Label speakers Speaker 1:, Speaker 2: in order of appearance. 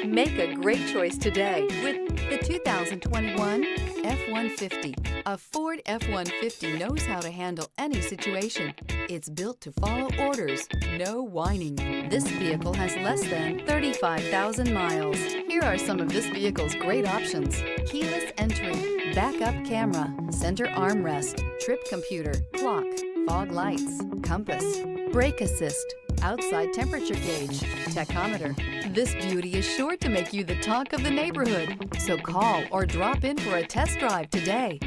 Speaker 1: Make a great choice today with the 2021 F-150. A Ford F-150 knows how to handle any situation. It's built to follow orders, no whining. This vehicle has less than 35,000 miles. Here are some of this vehicle's great options: keyless entry, backup camera, center armrest, trip computer, clock, fog lights, compass, brake assist, outside temperature gauge, tachometer. This beauty is sure to make you the talk of the neighborhood. So call or drop in for a test drive today.